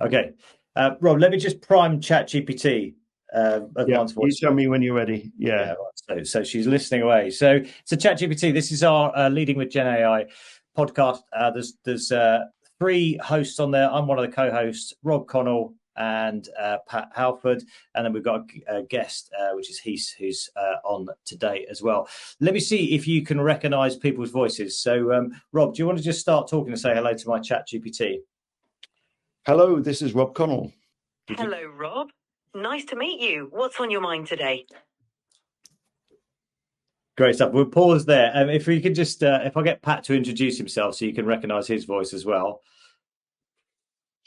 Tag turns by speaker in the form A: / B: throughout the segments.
A: Okay. Rob, let me just prime ChatGPT. Advanced
B: You
A: voice.
B: tell me when you're ready. Yeah.
A: So she's listening away. So ChatGPT, this is our Leading with GenAI podcast. There's three hosts on there. I'm one of the co-hosts, Rob Connell and Pat Halford, and then we've got a guest, which is Heath, who's on today as well. Let me see if you can recognise people's voices. So, Rob, do you want to just start talking and say hello to my ChatGPT?
B: Hello, this is Rob Connell.
C: Hello, Rob. Nice to meet you. What's on your mind today?
A: Great stuff. We'll pause there. If we could just, if I get Pat to introduce himself so you can recognise his voice as well.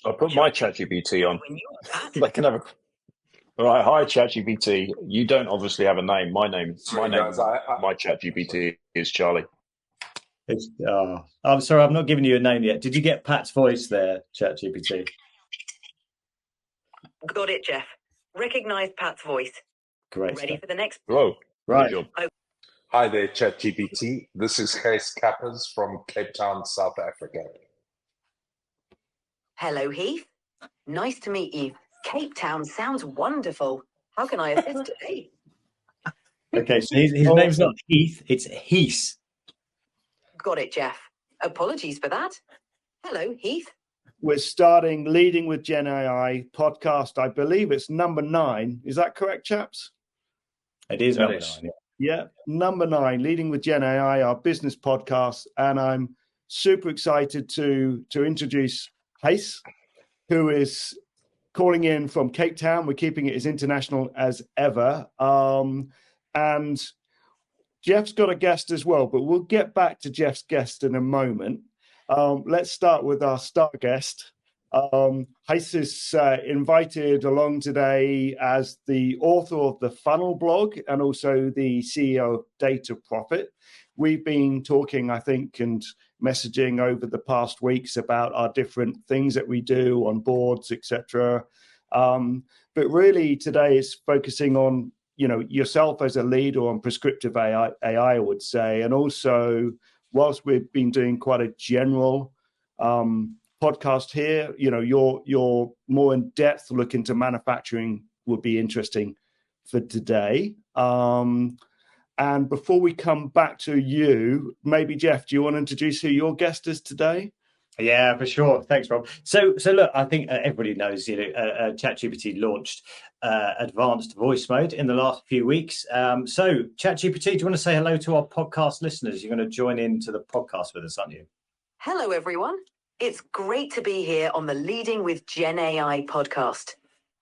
D: I'll put my ChatGPT on.
C: When you're Pat.
D: They can have a. All right, hi ChatGPT. You don't obviously have a name. My ChatGPT is Charlie.
A: I'm sorry, I'm not giving you a name yet. Did you get Pat's voice there, ChatGPT?
C: Got it, Geoff. Recognized Pat's voice.
A: Great.
C: Ready for the next?
D: Whoa,
A: right.
E: Hi there, ChatGPT. This is Kappers from Cape Town, South Africa.
C: Hello, Heath. Nice to meet you. Cape Town sounds wonderful. How can I assist today?
A: Okay, so his name's not Heath, it's Heath.
C: Got it, Geoff. Apologies for that. Hello, Heath.
B: We're starting Leading with GenAI podcast. I believe it's number 9. Is that correct, chaps?
A: It is number 9.
B: Yeah, number 9, Leading with GenAI, our business podcast. And I'm super excited to introduce Heath, who is calling in from Cape Town. We're keeping it as international as ever. And Geoff's got a guest as well, but we'll get back to Geoff's guest in a moment. Let's start with our star guest. Heath is invited along today as the author of the Funnel blog and also the CEO of Data Profit. We've been talking, I think, and messaging over the past weeks about our different things that we do on boards, etc. But really today is focusing on, yourself as a leader on prescriptive AI, I would say, and also whilst we've been doing quite a general podcast here, your more in-depth look into manufacturing would be interesting for today. And before we come back to you, maybe Geoff, do you want to introduce who your guest is today?
A: Yeah, for sure. Thanks, Rob. So look, I think everybody knows, ChatGPT launched advanced voice mode in the last few weeks. So ChatGPT, do you want to say hello to our podcast listeners? You're going to join into the podcast with us, aren't you?
C: Hello, everyone. It's great to be here on the Leading with GenAI podcast.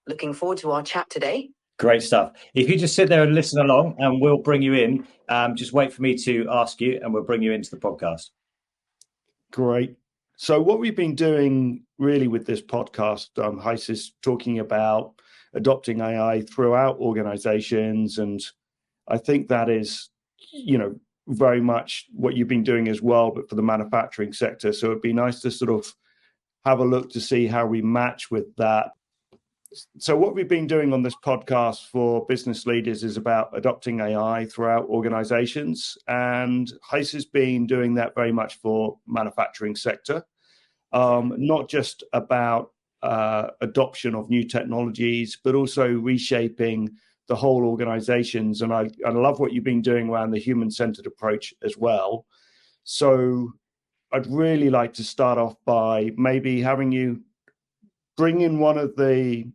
C: Looking forward to our chat today.
A: Great stuff. If you just sit there and listen along and we'll bring you in, just wait for me to ask you and we'll bring you into the podcast.
B: Great. So what we've been doing really with this podcast, Heath, is talking about adopting AI throughout organizations. And I think that is, very much what you've been doing as well, but for the manufacturing sector. So it'd be nice to sort of have a look to see how we match with that. So what we've been doing on this podcast for business leaders is about adopting AI throughout organizations. And Heath has been doing that very much for manufacturing sector, not just about adoption of new technologies, but also reshaping the whole organizations. And I love what you've been doing around the human-centered approach as well. So I'd really like to start off by maybe having you bring in one of the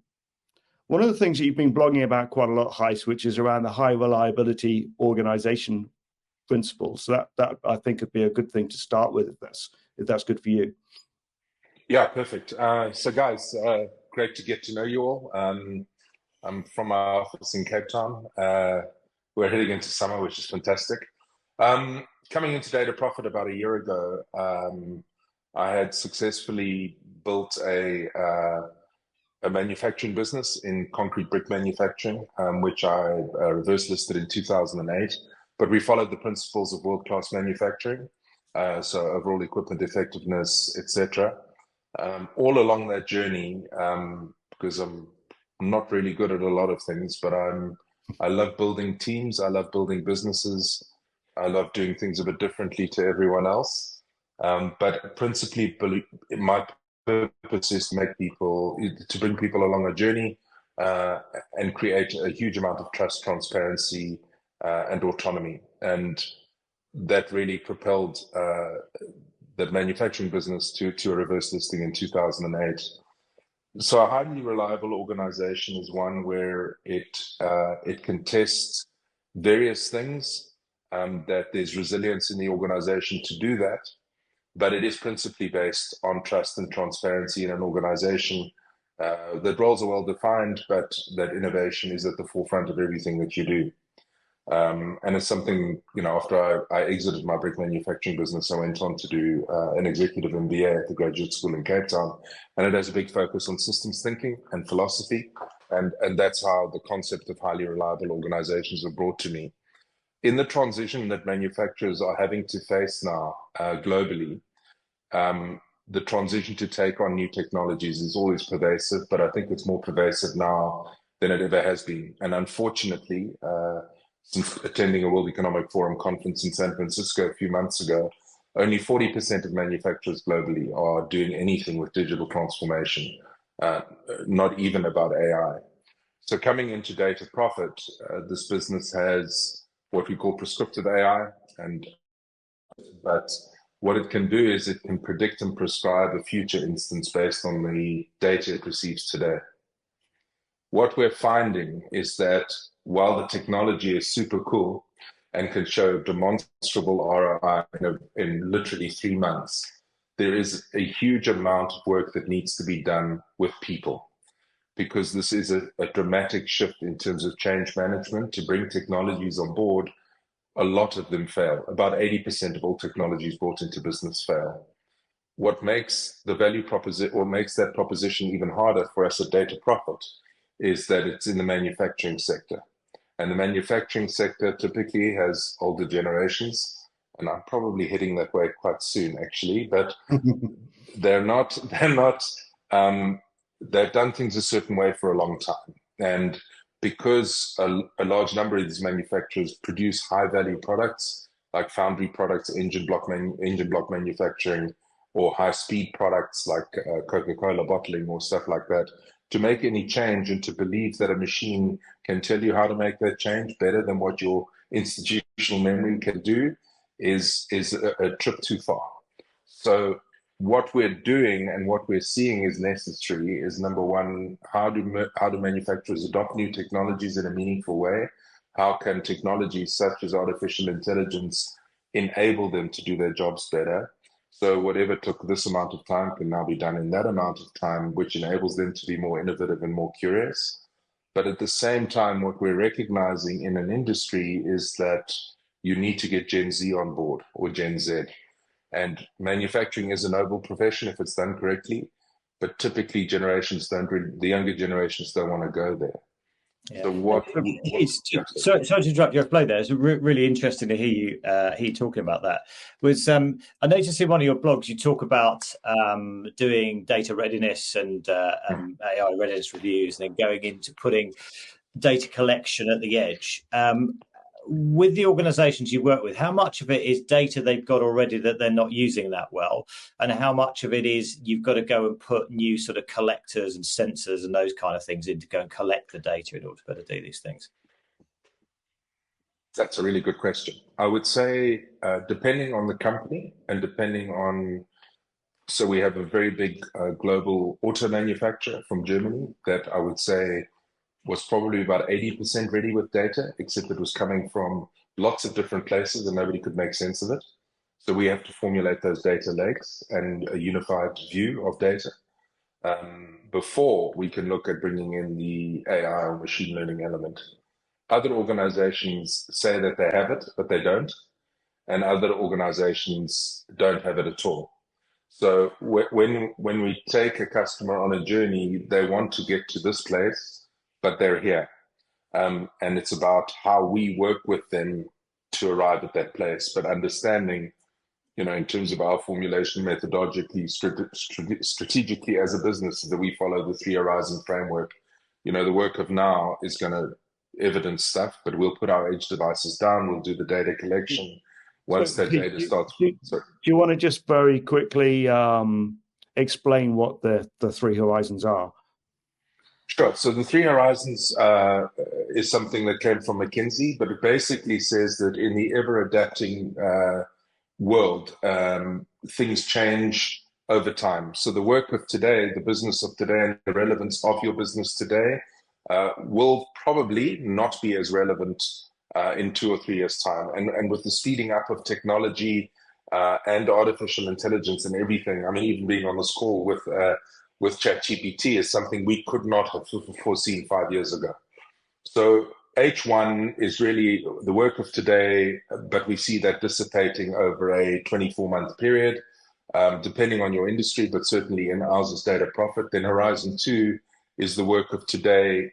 B: things that you've been blogging about quite a lot, Heath, which is around the high reliability organization principles. So that I think would be a good thing to start with, if that's good for you.
E: Yeah, perfect. So guys, great to get to know you all. I'm from our office in Cape Town. We're heading into summer, which is fantastic. Coming into Data Profit about a year ago, I had successfully built a manufacturing business in concrete brick manufacturing, which I reverse listed in 2008. But we followed the principles of world-class manufacturing, so overall equipment effectiveness, etc. All along that journey, because I'm not really good at a lot of things, but I love building teams. I love building businesses. I love doing things a bit differently to everyone else. But principally, my purpose is to bring people along a journey and create a huge amount of trust, transparency, and autonomy. And that really propelled the manufacturing business to a reverse listing in 2008. So a highly reliable organization is one where it can test various things, that there's resilience in the organization to do that, but it is principally based on trust and transparency in an organization that roles are well defined, but that innovation is at the forefront of everything that you do. And it's something, after I exited my brick manufacturing business, I went on to do an executive MBA at the graduate school in Cape Town. And it has a big focus on systems thinking and philosophy. And that's how the concept of highly reliable organizations are brought to me. In the transition that manufacturers are having to face now globally, the transition to take on new technologies is always pervasive, but I think it's more pervasive now than it ever has been. And unfortunately, since attending a World Economic Forum conference in San Francisco a few months ago, only 40% of manufacturers globally are doing anything with digital transformation, not even about AI. So coming into data profit, this business has what we call prescriptive AI, but what it can do is it can predict and prescribe a future instance based on the data it receives today. What we're finding is that while the technology is super cool and can show demonstrable ROI in literally 3 months, there is a huge amount of work that needs to be done with people, because this is a dramatic shift in terms of change management. To bring technologies on board, a lot of them fail. About 80% of all technologies brought into business fail. What makes the value proposition, or makes that proposition even harder for us at Data Profit, is that it's in the manufacturing sector. And the manufacturing sector typically has older generations, and I'm probably heading that way quite soon, actually, but they've done things a certain way for a long time. And because a large number of these manufacturers produce high value products like foundry products, engine block manufacturing, or high speed products like Coca-Cola bottling or stuff like that, to make any change and to believe that a machine can tell you how to make that change better than what your institutional memory can do is a trip too far. So what we're doing and what we're seeing is necessary is, number one, how do manufacturers adopt new technologies in a meaningful way? How can technologies such as artificial intelligence enable them to do their jobs better? So whatever took this amount of time can now be done in that amount of time, which enables them to be more innovative and more curious. But at the same time, what we're recognizing in an industry is that you need to get Gen Z on board, or Gen Z. And manufacturing is a noble profession if it's done correctly, but typically the younger generations don't want to go there.
A: Yeah.
E: So
A: sorry to interrupt your flow there. It's really interesting to hear you talking about that. I noticed in one of your blogs you talk about doing data readiness and AI readiness reviews, and then going into putting data collection at the edge. With the organizations you work with, how much of it is data they've got already that they're not using that well? And how much of it is you've got to go and put new sort of collectors and sensors and those kind of things in to go and collect the data in order to better do these things?
E: That's a really good question. I would say, depending on the company and depending on, so we have a very big global auto manufacturer from Germany that I would say was probably about 80% ready with data, except it was coming from lots of different places and nobody could make sense of it. So we have to formulate those data lakes and a unified view of data before we can look at bringing in the AI or machine learning element. Other organizations say that they have it, but they don't. And other organizations don't have it at all. So when we take a customer on a journey, they want to get to this place, but they're here. And it's about how we work with them to arrive at that place. But understanding, in terms of our formulation methodologically, strategically as a business, that we follow the 3 Horizon framework. The work of now is going to evidence stuff, but we'll put our edge devices down, we'll do the data collection. Once that data starts.
B: Do you want to just very quickly explain what the three horizons are?
E: Sure. So the three horizons is something that came from McKinsey, but it basically says that in the ever-adapting world, things change over time. So the work of today, the business of today, and the relevance of your business today will probably not be as relevant in 2 or 3 years' time. And with the speeding up of technology and artificial intelligence and everything, I mean, even being on this call with ChatGPT is something we could not have foreseen 5 years ago. So H1 is really the work of today, but we see that dissipating over a 24-month period, depending on your industry, but certainly in ours is data profit. Then Horizon 2 is the work of today,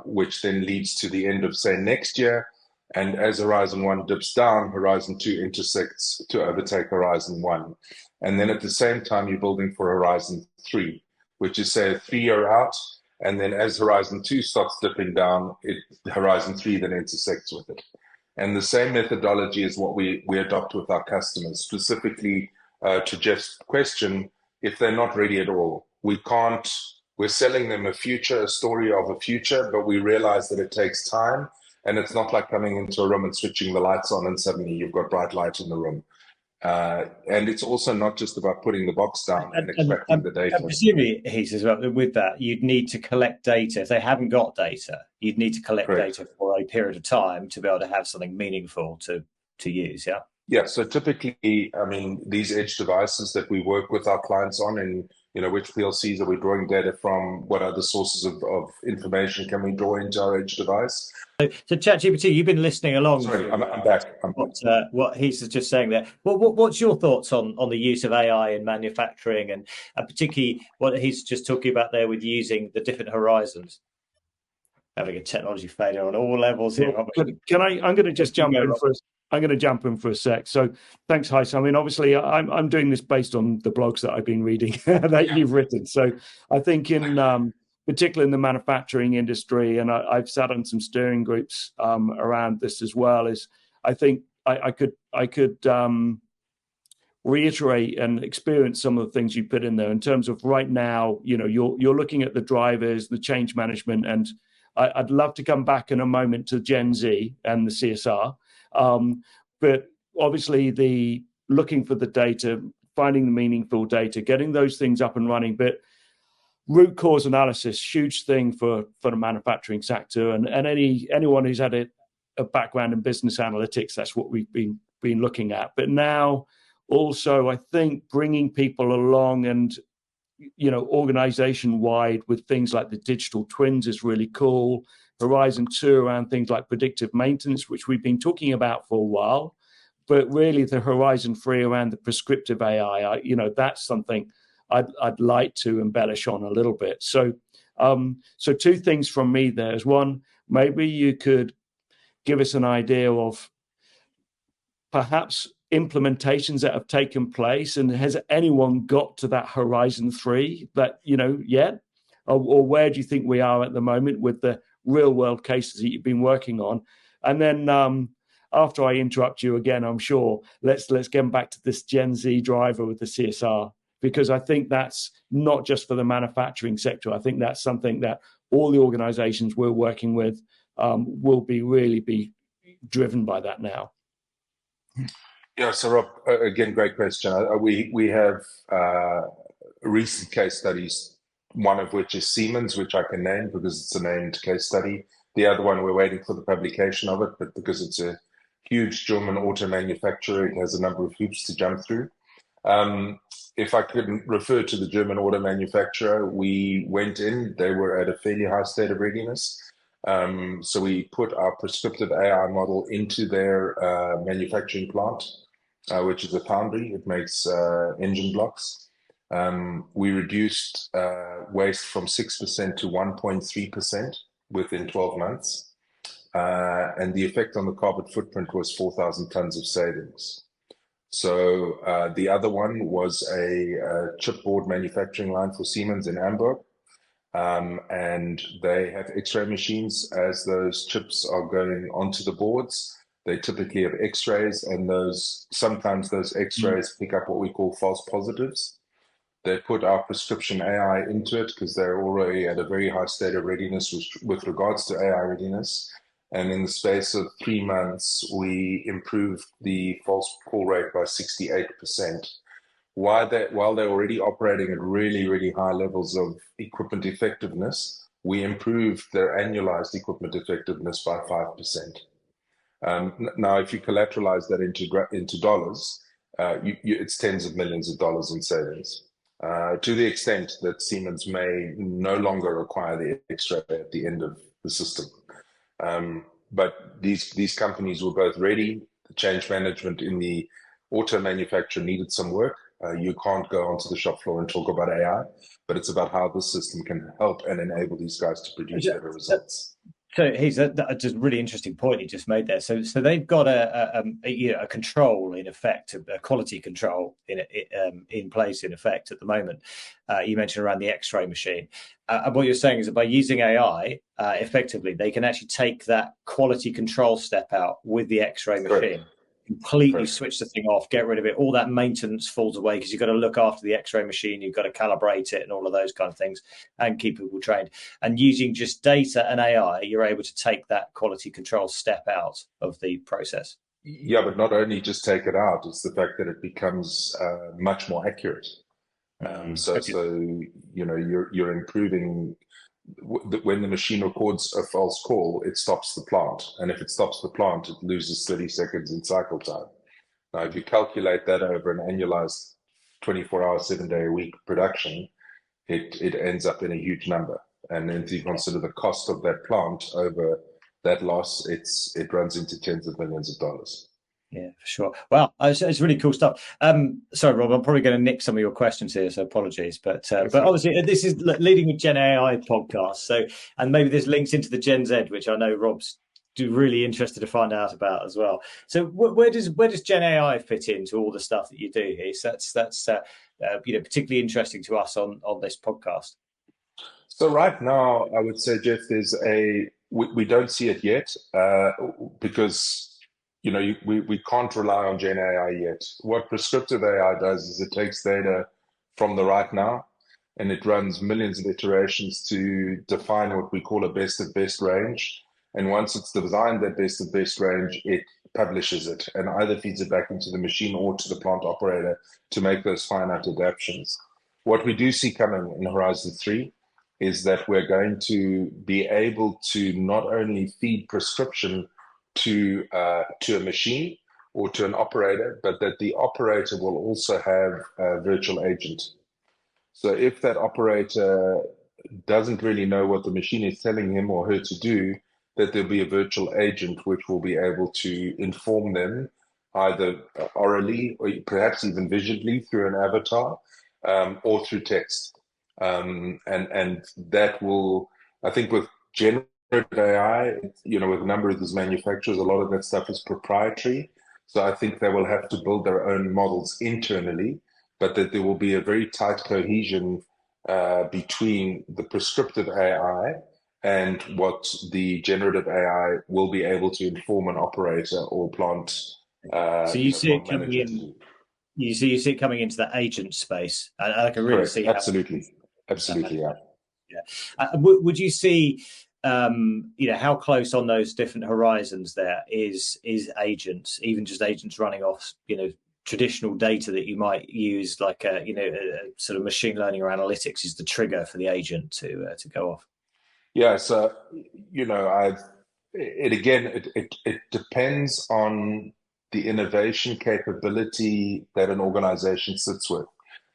E: which then leads to the end of, say, next year. And as Horizon 1 dips down, Horizon 2 intersects to overtake Horizon 1. And then at the same time, you're building for Horizon 3, which is, say, a 3-year out. And then as Horizon 2 starts dipping down, Horizon 3 then intersects with it. And the same methodology is what we adopt with our customers, specifically to Geoff's question, if they're not ready at all. We're selling them a story of a future, but we realize that it takes time. And it's not like coming into a room and switching the lights on and suddenly you've got bright light in the room. And it's also not just about putting the box down and extracting the data.
A: And presumably, he says, well, with that, you'd need to collect data. If they haven't got data, you'd need to collect data for a period of time to be able to have something meaningful to use, yeah?
E: Yeah, so typically, I mean, these edge devices that we work with our clients on, and which PLCs are we drawing data from? What other sources of information can we draw into our edge device?
A: So ChatGPT, you've been listening along.
E: Sorry, I'm back.
A: What he's just saying there. What's your thoughts on the use of AI in manufacturing, and particularly what he's just talking about there with using the different horizons? Having a technology failure on all levels here.
B: Can I? I'm going to just jump in for. I'm going to jump in for a sec. So thanks, Heis. I mean, obviously, I'm doing this based on the blogs that I've been reading that you've written. So I think particularly in the manufacturing industry, and I've sat on some steering groups around this as well, is I think I could reiterate and experience some of the things you put in there in terms of right now, you're looking at the drivers, the change management, and I'd love to come back in a moment to Gen Z and the CSR. But obviously the looking for the data, finding the meaningful data, getting those things up and running, but root cause analysis, huge thing for the manufacturing sector. And anyone who's had a background in business analytics, that's what we've been looking at. But now also, I think bringing people along and, organization wide with things like the digital twins is really cool. Horizon 2 around things like predictive maintenance, which we've been talking about for a while, but really the Horizon 3 around the prescriptive AI, that's something I'd like to embellish on a little bit. So 2 things from me there is, one, maybe you could give us an idea of perhaps implementations that have taken place, and has anyone got to that Horizon 3 that, yet? Or where do you think we are at the moment with the real world cases that you've been working on? And then after I interrupt you again, I'm sure let's get back to this Gen Z driver with the CSR, because I think that's not just for the manufacturing sector. I think that's something that all the organizations we're working with will really be driven by that now.
E: Yeah, so Rob, again, great question. We have recent case studies, one of which is Siemens, which I can name because it's a named case study. The other one, we're waiting for the publication of it, but because it's a huge German auto manufacturer, it has a number of hoops to jump through. If I could refer to the German auto manufacturer, we went in, they were at a fairly high state of readiness. So we put our prescriptive AI model into their manufacturing plant, which is a foundry. It makes engine blocks. We reduced waste from 6% to 1.3% within 12 months. And the effect on the carbon footprint was 4,000 tons of savings. So the other one was a chipboard manufacturing line for Siemens in Hamburg. And they have X-ray machines. As those chips are going onto the boards, they typically have X-rays, and sometimes those X-rays pick up what we call false positives. They put our prescription AI into it because they're already at a very high state of readiness with regards to AI readiness. And in the space of 3 months, we improved the false call rate by 68%. While they're already operating at really, really high levels of equipment effectiveness, we improved their annualized equipment effectiveness by 5%. Now, if you collateralize that into dollars, it's tens of millions of dollars in savings. To the extent that Siemens may no longer require the X-ray at the end of the system. But these companies were both ready. The change management in the auto manufacturer needed some work. You can't go onto the shop floor and talk about AI, but it's about how the system can help and enable these guys to produce better results.
A: So he's just a really interesting point he just made there. So they've got a control in effect, a quality control in place in effect at the moment. You mentioned around the X-ray machine, and what you're saying is that by using AI effectively, they can actually take that quality control step out with the X-ray machine. Completely switch the thing off, get rid of it. All that maintenance falls away because you've got to look after the X-ray machine, you've got to calibrate it and all of those kind of things and keep people trained. And using just data and AI, you're able to take that quality control step out of the process.
E: Yeah, but not only just take it out, it's the fact that it becomes much more accurate. So you're improving. When the machine records a false call, it stops the plant. And if it stops the plant, it loses 30 seconds in cycle time. Now, if you calculate that over an annualized 24-hour, 7-day-a-week production, it ends up in a huge number. And then if you consider the cost of that plant over that loss, it runs into tens of millions of dollars.
A: Yeah, for sure. Wow, it's really cool stuff. Sorry, Rob, I'm probably going to nick some of your questions here, so apologies. But obviously, this is Leading with GenAI podcast. So, and maybe there's links into the Gen Z, which I know Rob's really interested to find out about as well. So, where does GenAI fit into all the stuff that you do here? So that's particularly interesting to us on this podcast.
E: So right now, I would say, Geoff, we don't see it yet because. We can't rely on GenAI yet. What prescriptive AI does is it takes data from the right now and it runs millions of iterations to define what we call a best of best range. And once it's designed that best of best range, it publishes it and either feeds it back into the machine or to the plant operator to make those finite adaptations. What we do see coming in Horizon 3 is that we're going to be able to not only feed prescription to a machine or to an operator, but that the operator will also have a virtual agent. So if that operator doesn't really know what the machine is telling him or her to do, that there'll be a virtual agent which will be able to inform them either orally or perhaps even visually through an avatar or through text. And that will, I think with general AI, with a number of these manufacturers, a lot of that stuff is proprietary. So I think they will have to build their own models internally, but that there will be a very tight cohesion between the prescriptive AI and what the generative AI will be able to inform an operator or plant.
A: So you see it coming in. You see it coming into the agent space, and I can really see
E: absolutely, yeah.
A: Would you see? How close on those different horizons there is agents, even just agents running off, traditional data that you might use, like a sort of machine learning or analytics is the trigger for the agent to go off.
E: Yeah, so it depends on the innovation capability that an organization sits with,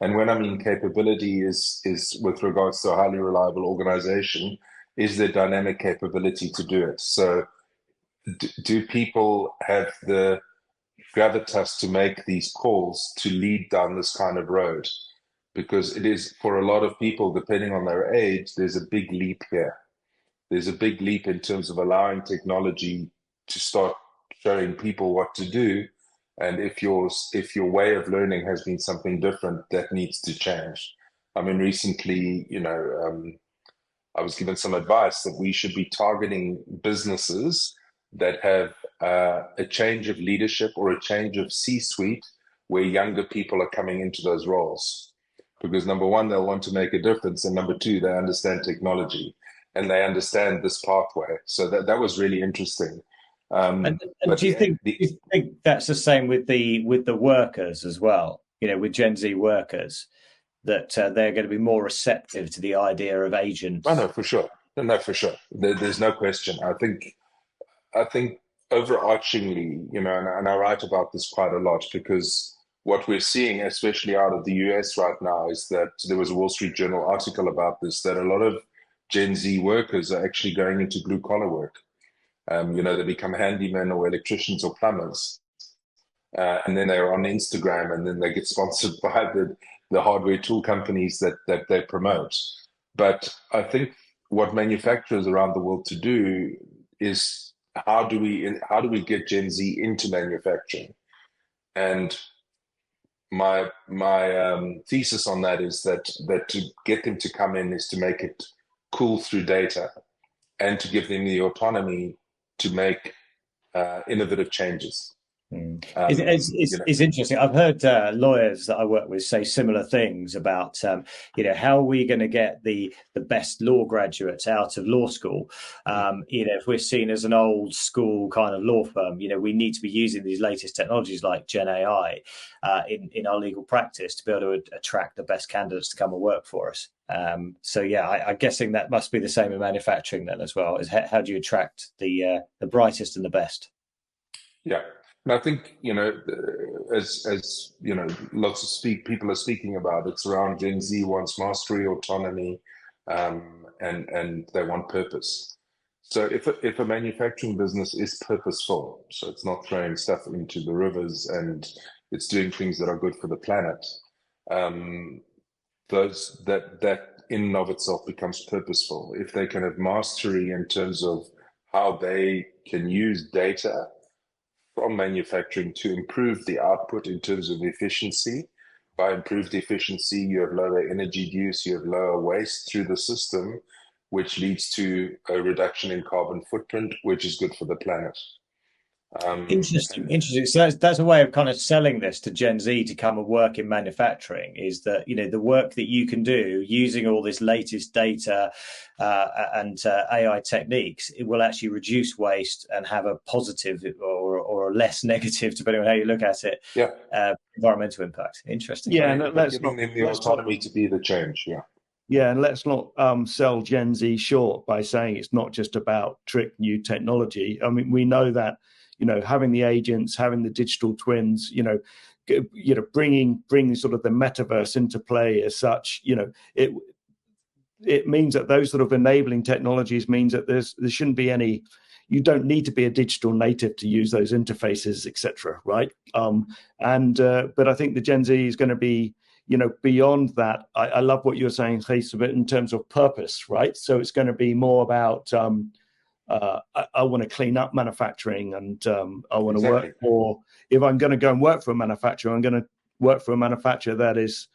E: and when I mean capability is with regards to a highly reliable organization. Is there dynamic capability to do it? So do people have the gravitas to make these calls to lead down this kind of road? Because it is, for a lot of people, depending on their age, there's a big leap here. There's a big leap in terms of allowing technology to start showing people what to do. And if your way of learning has been something different, that needs to change. I mean, recently, I was given some advice that we should be targeting businesses that have a change of leadership or a change of C-suite where younger people are coming into those roles. because number one, they'll want to make a difference, and number two, they understand technology and they understand this pathway. So that was really interesting.
A: And
E: But
A: do you think that's the same with the workers as well? With Gen Z workers, that they're going to be more receptive to the idea of agents.
E: Oh, no, for sure. No, for sure. There's no question. I think overarchingly, and I write about this quite a lot, because what we're seeing, especially out of the US right now, is that there was a Wall Street Journal article about this, that a lot of Gen Z workers are actually going into blue collar work. They become handymen or electricians or plumbers. And then they're on Instagram, and then they get sponsored by the hardware tool companies that they promote. But I think what manufacturers around the world to do is, how do we get Gen Z into manufacturing? And my thesis on that is that to get them to come in is to make it cool through data, and to give them the autonomy to make innovative changes.
A: It's interesting. I've heard lawyers that I work with say similar things about, how are we going to get the best law graduates out of law school? If we're seen as an old school kind of law firm, we need to be using these latest technologies like GenAI in our legal practice to be able to attract the best candidates to come and work for us. I'm guessing that must be the same in manufacturing then as well. Is how do you attract the brightest and the best?
E: Yeah. And I think, as lots of people are speaking about, it's around Gen Z wants mastery, autonomy, and they want purpose. So if a manufacturing business is purposeful, so it's not throwing stuff into the rivers and it's doing things that are good for the planet, that in and of itself becomes purposeful. If they can have mastery in terms of how they can use data from manufacturing to improve the output in terms of efficiency. By improved efficiency, you have lower energy use, you have lower waste through the system, which leads to a reduction in carbon footprint, which is good for the planet.
A: Interesting. So that's a way of kind of selling this to Gen Z to come and work in manufacturing, is that the work that you can do using all this latest data and AI techniques, it will actually reduce waste and have a positive or a less negative, depending on how you look at it, environmental impact. Interesting.
B: Yeah, and let's not
E: giving them the autonomy to be the change.
B: Yeah, and let's not sell Gen Z short by saying it's not just about trick new technology. I mean, we know that having the agents, having the digital twins, bringing sort of the metaverse into play as such, it means that those sort of enabling technologies means that there shouldn't be any. You don't need to be a digital native to use those interfaces, etc. Right? But I think the Gen Z is going to be, beyond that. I love what you're saying, Geoff, in terms of purpose, right? So it's going to be more about. I want to clean up manufacturing, and I want to work for. If I'm going to go and work for a manufacturer, I'm going to work for a manufacturer that is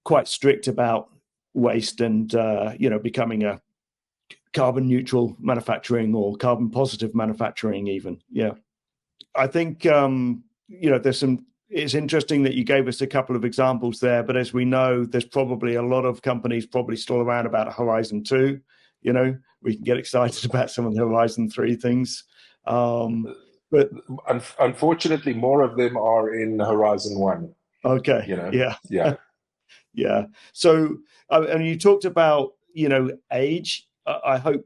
B: quite strict about waste and becoming a carbon neutral manufacturing or carbon positive manufacturing even. Yeah, I think there's some. It's interesting that you gave us a couple of examples there, but as we know, there's probably a lot of companies probably still around about Horizon 2. We can get excited about some of the Horizon 3 things. But
E: unfortunately, more of them are in Horizon 1.
B: Okay. Yeah. Yeah. So, and you talked about, age. I hope,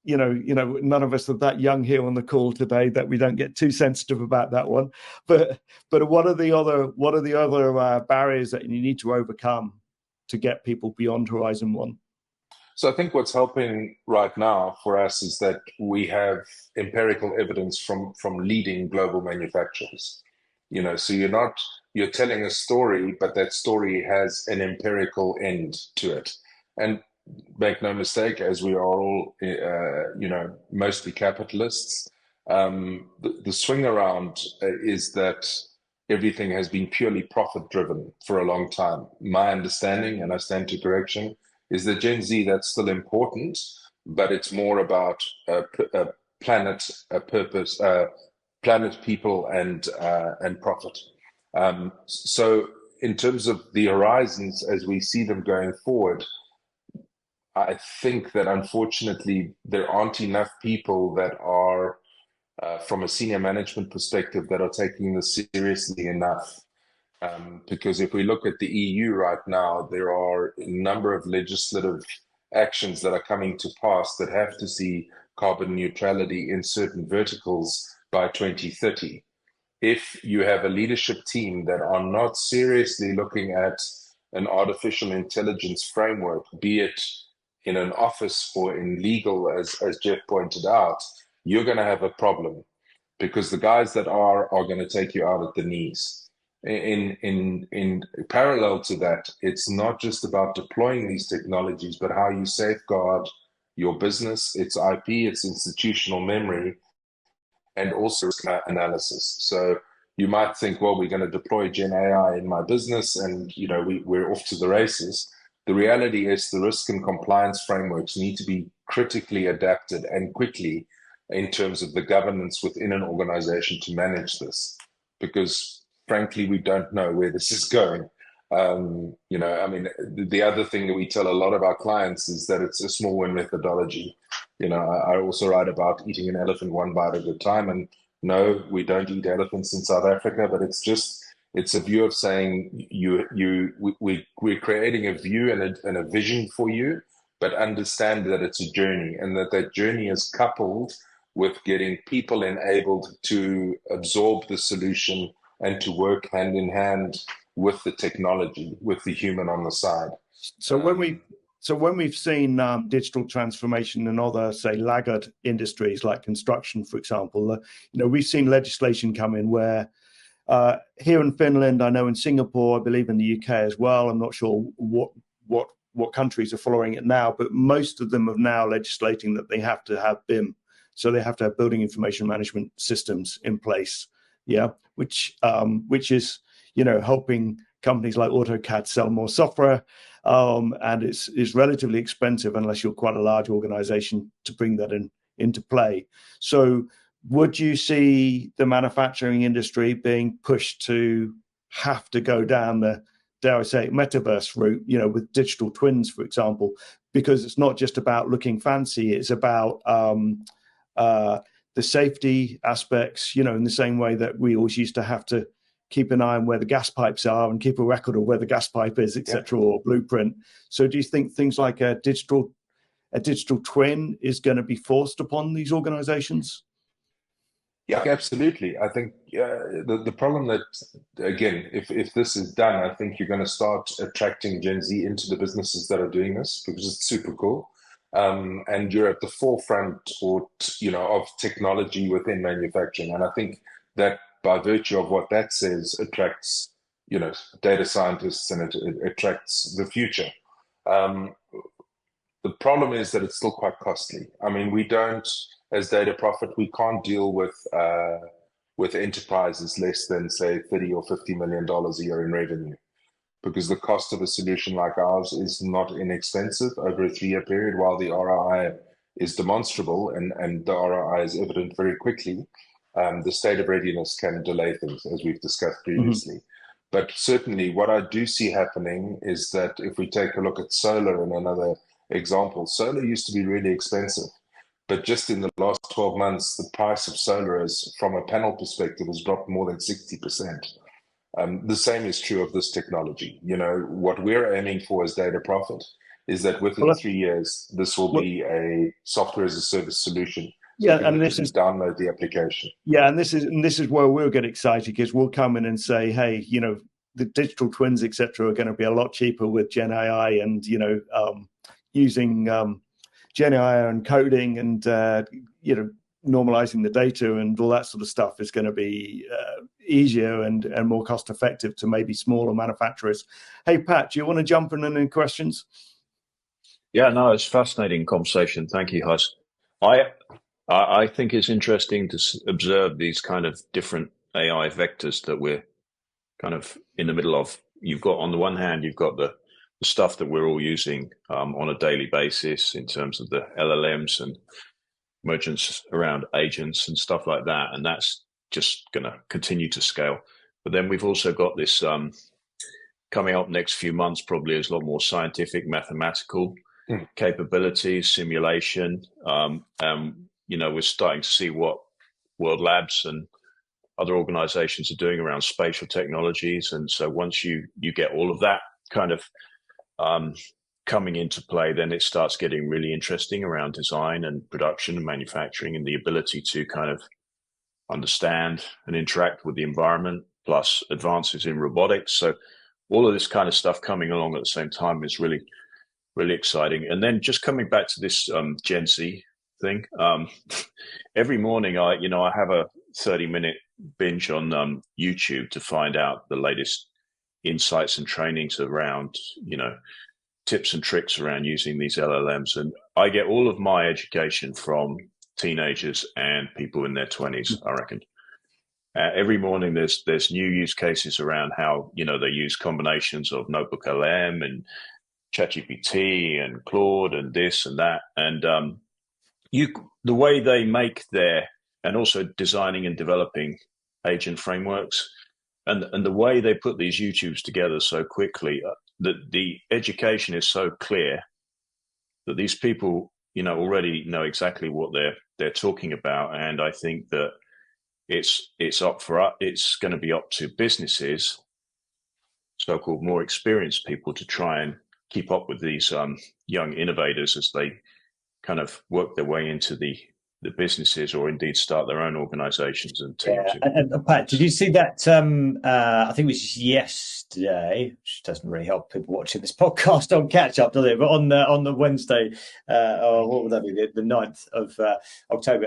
B: none of us are that young here on the call today that we don't get too sensitive about that one. But what are the other barriers that you need to overcome to get people beyond Horizon 1?
E: So I think what's helping right now for us is that we have empirical evidence from leading global manufacturers. So you're telling a story, but that story has an empirical end to it. And make no mistake, as we are all, mostly capitalists, the swing around is that everything has been purely profit driven for a long time. My understanding, and I stand to correction, is that Gen Z, that's still important, but it's more about a planet, a purpose, planet, people, and profit. So in terms of the horizons as we see them going forward, I think that unfortunately there aren't enough people that are, from a senior management perspective, that are taking this seriously enough. Because if we look at the EU right now, there are a number of legislative actions that are coming to pass that have to see carbon neutrality in certain verticals by 2030. If you have a leadership team that are not seriously looking at an artificial intelligence framework, be it in an office or in legal, as Geoff pointed out, you're going to have a problem, because the guys that are going to take you out at the knees. In parallel to that, it's not just about deploying these technologies, but how you safeguard your business, its IP, its institutional memory, and also risk analysis. So you might think, well, we're going to deploy Gen AI in my business, and we're off to the races. The reality is the risk and compliance frameworks need to be critically adapted and quickly in terms of the governance within an organization to manage this, because frankly, we don't know where this is going. The other thing that we tell a lot of our clients is that it's a small win methodology. I also write about eating an elephant one bite at a time. And no, we don't eat elephants in South Africa, but it's a view of saying we're creating a view and a vision for you, but understand that it's a journey, and that journey is coupled with getting people enabled to absorb the solution and to work hand in hand with the technology, with the human on the side.
B: So when we've seen digital transformation in other, say, laggard industries like construction, for example, we've seen legislation come in where here in Finland, I know in Singapore, I believe in the UK as well. I'm not sure what countries are following it now, but most of them are now legislating that they have to have BIM, so they have to have building information management systems in place. Yeah, which is helping companies like AutoCAD sell more software, and it's relatively expensive unless you're quite a large organization to bring that into play. So would you see the manufacturing industry being pushed to have to go down the, dare I say, metaverse route, with digital twins, for example, because it's not just about looking fancy, it's about the safety aspects, in the same way that we always used to have to keep an eye on where the gas pipes are and keep a record of where the gas pipe is, etc., or blueprint. So do you think things like a digital twin is going to be forced upon these organizations?
E: Yeah, absolutely. I think the problem that, again, if this is done, I think you're going to start attracting Gen Z into the businesses that are doing this, because it's super cool. And you're at the forefront of technology within manufacturing. And I think that by virtue of what that says, attracts, data scientists, and it attracts the future. The problem is that it's still quite costly. I mean, we don't, as Data Profit, we can't deal with enterprises less than, say, $30 or $50 million a year in revenue, because the cost of a solution like ours is not inexpensive over a 3-year period, while the ROI is demonstrable and the ROI is evident very quickly. The state of readiness can delay things, as we've discussed previously. Mm-hmm. But certainly what I do see happening is that if we take a look at solar in another example, solar used to be really expensive. But just in the last 12 months, the price of solar, from a panel perspective, has dropped more than 60%. The same is true of this technology. What we're aiming for as Data Profit is that within 3 years, this will be a software as a service solution. So and this is download the application.
B: Yeah, and this is where we'll get excited, because we'll come in and say, hey, the digital twins, etc., are going to be a lot cheaper with Gen AI, and using Gen AI and coding and normalizing the data and all that sort of stuff is going to be easier and more cost effective to maybe smaller manufacturers. Hey, Pat, do you want to jump in on any questions?
F: Yeah, no, it's a fascinating conversation. Thank you, Huss. I think it's interesting to observe these kind of different AI vectors that we're kind of in the middle of. You've got, on the one hand, you've got the stuff that we're all using on a daily basis in terms of the LLMs and merchants around agents and stuff like that. And that's just going to continue to scale. But then we've also got this coming up next few months probably is a lot more scientific, mathematical capabilities, simulation. We're starting to see what World Labs and other organizations are doing around spatial technologies. And so once you get all of that kind of coming into play, then it starts getting really interesting around design and production and manufacturing, and the ability to kind of understand and interact with the environment, plus advances in robotics. So all of this kind of stuff coming along at the same time is really, really exciting. And then just coming back to this Gen Z thing, every morning I have a 30-minute binge on YouTube to find out the latest insights and trainings around, tips and tricks around using these LLMs. And I get all of my education from teenagers and people in their 20s, I reckon. Every morning there's new use cases around how, they use combinations of Notebook LM and ChatGPT and Claude and this and that. And the way they make and also designing and developing agent frameworks, and the way they put these YouTubes together so quickly, that the education is so clear that these people, already know exactly what they're talking about. And I think that it's going to be up to businesses, so-called more experienced people, to try and keep up with these young innovators as they kind of work their way into the businesses, or indeed start their own organizations and teams.
A: Yeah. And Pat, did you see that? I think it was yesterday, which doesn't really help people watching this podcast on catch up, does it? But on the Wednesday, or what would that be? The 9th of October,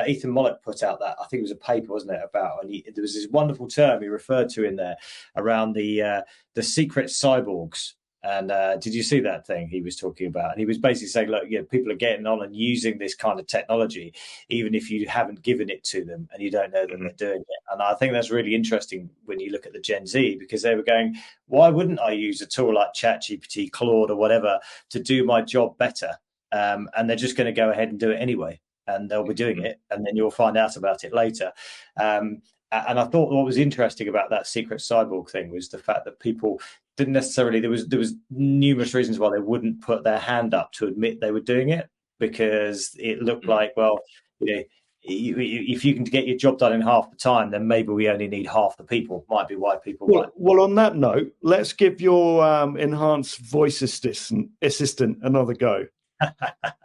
A: Ethan Mollick put out that, I think it was a paper, wasn't it, about, and there was this wonderful term he referred to in there around the secret cyborgs. And did you see that thing he was talking about? And he was basically saying, look, people are getting on and using this kind of technology, even if you haven't given it to them and you don't know that they're doing it. And I think that's really interesting when you look at the Gen Z, because they were going, why wouldn't I use a tool like ChatGPT, Claude or whatever to do my job better? And they're just going to go ahead and do it anyway. And they'll be doing it, and then you'll find out about it later. And I thought what was interesting about that secret cyborg thing was the fact that people didn't necessarily, there was numerous reasons why they wouldn't put their hand up to admit they were doing it, because it looked like, well, if you can get your job done in half the time, then maybe we only need half the people. Might be why people.
B: Well, on that note, let's give your enhanced voice assistant another go.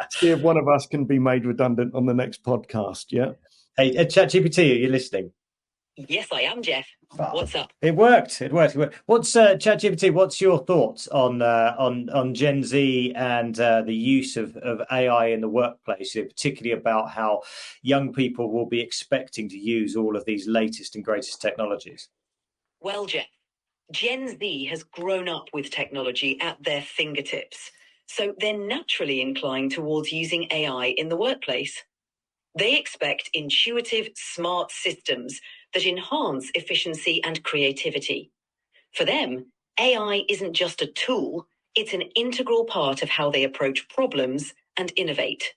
B: See if one of us can be made redundant on the next podcast. Yeah.
A: Hey, ChatGPT, are you listening?
C: Yes, I am, Geoff. What's up?
A: It worked. What's ChatGPT? What's your thoughts on Gen Z and the use of AI in the workplace, particularly about how young people will be expecting to use all of these latest and greatest technologies?
C: Well, Geoff, Gen Z has grown up with technology at their fingertips, so they're naturally inclined towards using AI in the workplace. They expect intuitive, smart systems that enhance efficiency and creativity. For them, AI isn't just a tool, it's an integral part of how they approach problems and innovate.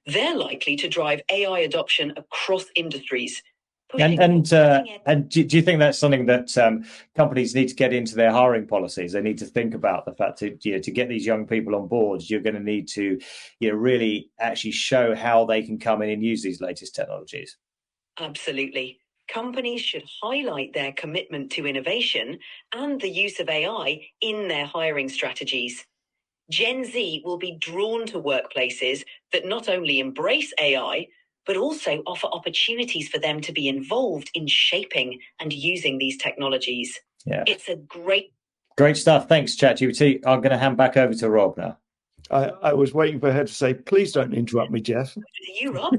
C: They're likely to drive AI adoption across industries.
A: And do you think that's something that companies need to get into their hiring policies? They need to think about the fact that to get these young people on board, you're going to need to really actually show how they can come in and use these latest technologies.
C: Absolutely. Companies should highlight their commitment to innovation and the use of AI in their hiring strategies. Gen Z will be drawn to workplaces that not only embrace AI, but also offer opportunities for them to be involved in shaping and using these technologies.
A: Yeah.
C: It's a great
A: stuff. Thanks, ChatGPT. I'm going to hand back over to Rob now.
B: I was waiting for her to say, please don't interrupt me, Geoff.
C: You, Rob?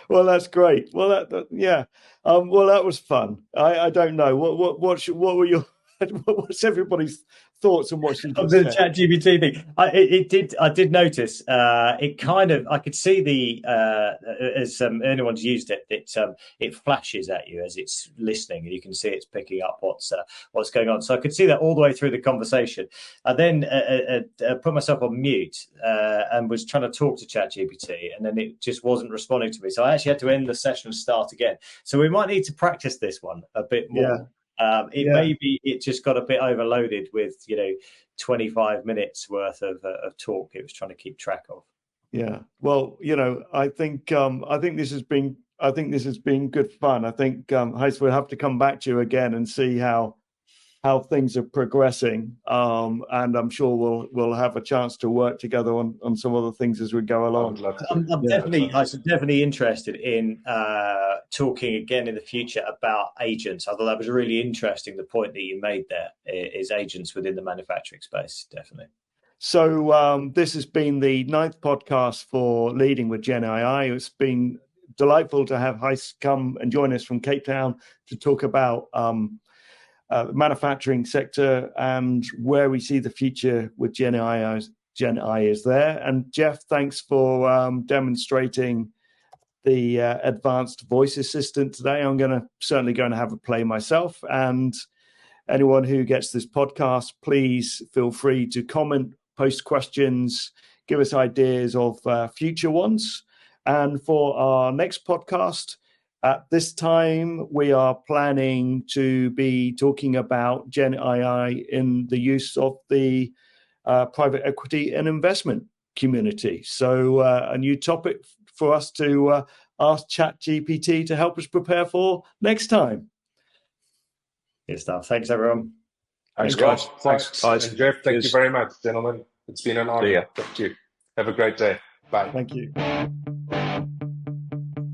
B: Well, that's great. Well, yeah. Well, that was fun. I don't know. What were your what's everybody's thoughts on what she just
A: the
B: said?
A: ChatGPT thing? I did notice. It kind of, I could see as anyone's used it, it flashes at you as it's listening, and you can see it's picking up what's going on. So I could see that all the way through the conversation. I then put myself on mute and was trying to talk to ChatGPT, and then it just wasn't responding to me. So I actually had to end the session and start again. So we might need to practice this one a bit more.
B: Yeah.
A: Maybe it just got a bit overloaded with 25 minutes worth of talk it was trying to keep track of.
B: Yeah. Well, I think this has been good fun. I think Gijs, we'll have to come back to you again and see how things are progressing. And I'm sure we'll have a chance to work together on some other things as we go along.
A: I'm definitely interested in talking again in the future about agents. I thought that was really interesting. The point that you made there is agents within the manufacturing space, definitely.
B: So this has been the 9th podcast for Leading with GenAI. It's been delightful to have Gijs come and join us from Cape Town to talk about the manufacturing sector and where we see the future with GenAI is there. And Geoff, thanks for demonstrating the advanced voice assistant today. I'm certainly going to have a play myself. And anyone who gets this podcast, please feel free to comment, post questions, give us ideas of future ones. And for our next podcast, at this time, we are planning to be talking about GenAI in the use of the private equity and investment community. So a new topic for us to ask ChatGPT to help us prepare for next time.
A: Good stuff. Thanks, everyone.
D: Thanks, guys.
E: Thanks. And Geoff, thank you very much, gentlemen. It's been an honor. Thank you. Have a great day. Bye.
B: Thank you.